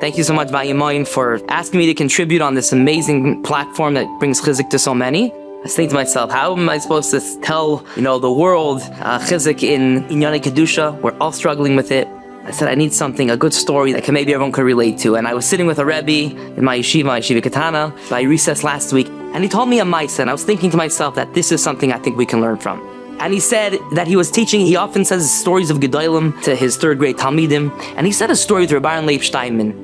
Thank you so much, Vayimaen, for asking me to contribute on this amazing platform that brings chizik to so many. I was thinking to myself, how am I supposed to tell, the world chizik in Inyane Kedusha? We're all struggling with it. I said, I need something, a good story that maybe everyone could relate to. And I was sitting with a Rebbe in my yeshiva Katana, by recess last week, and he told me a maisa, and I was thinking to myself that this is something I think we can learn from. And he said that he was teaching, he often says stories of Gedolim to his third grade Talmidim, and he said a story with Baruch Levine.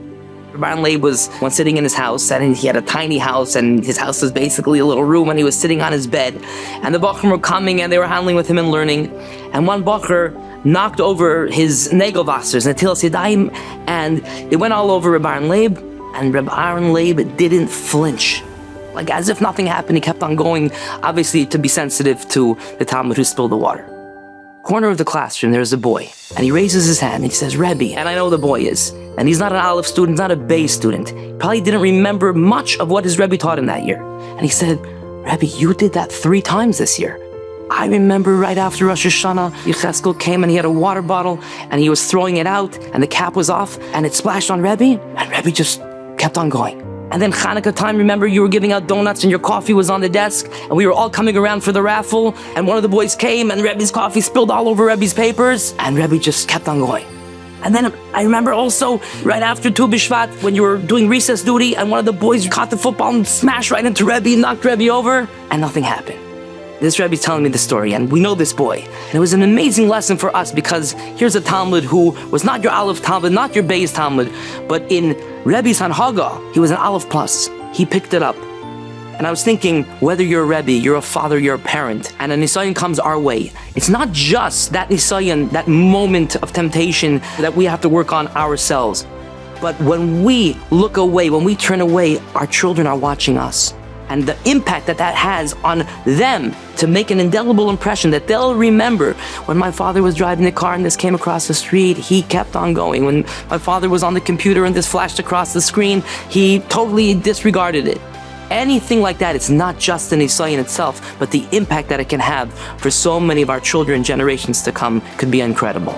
Baruch Levine was once sitting in his house, and he had a tiny house, and his house was basically a little room, and he was sitting on his bed, and the Bachrim were coming, and they were handling with him and learning, and one Bacher knocked over his Negelwassers, Netilas Yadayim, and it went all over Reb Aaron Leib, and Reb Aaron Leib didn't flinch. Like as if nothing happened, he kept on going, obviously to be sensitive to the Talmud who spilled the water. Corner of the classroom, there's a boy, and he raises his hand and he says, Rebbe, and I know the boy is, and he's not an Aleph student, not a Beis student. He probably didn't remember much of what his Rebbe taught him that year. And he said, Rebbe, you did that 3 times this year. I remember right after Rosh Hashanah, Yecheskel came and he had a water bottle and he was throwing it out and the cap was off and it splashed on Rebbe, and Rebbe just kept on going. And then Hanukkah time, remember you were giving out donuts and your coffee was on the desk and we were all coming around for the raffle and one of the boys came and Rebbe's coffee spilled all over Rebbe's papers and Rebbe just kept on going. And then I remember also right after Tu B'Shvat when you were doing recess duty and one of the boys caught the football and smashed right into Rebbe, knocked Rebbe over, and nothing happened. This Rebbe's telling me the story, and we know this boy. And it was an amazing lesson for us because here's a Talmud who was not your Aleph Talmud, not your Beis Talmud, but in Rebbe's Hanhaga, he was an Aleph plus. He picked it up. And I was thinking, whether you're a Rebbe, you're a father, you're a parent, and a Nisayan comes our way, it's not just that Nisayan, that moment of temptation that we have to work on ourselves. But when we look away, when we turn away, our children are watching us. And the impact that has on them to make an indelible impression that they'll remember. When my father was driving the car and this came across the street, he kept on going. When my father was on the computer and this flashed across the screen, he totally disregarded it. Anything like that, it's not just the Nisayan itself, but the impact that it can have for so many of our children, generations to come, could be incredible.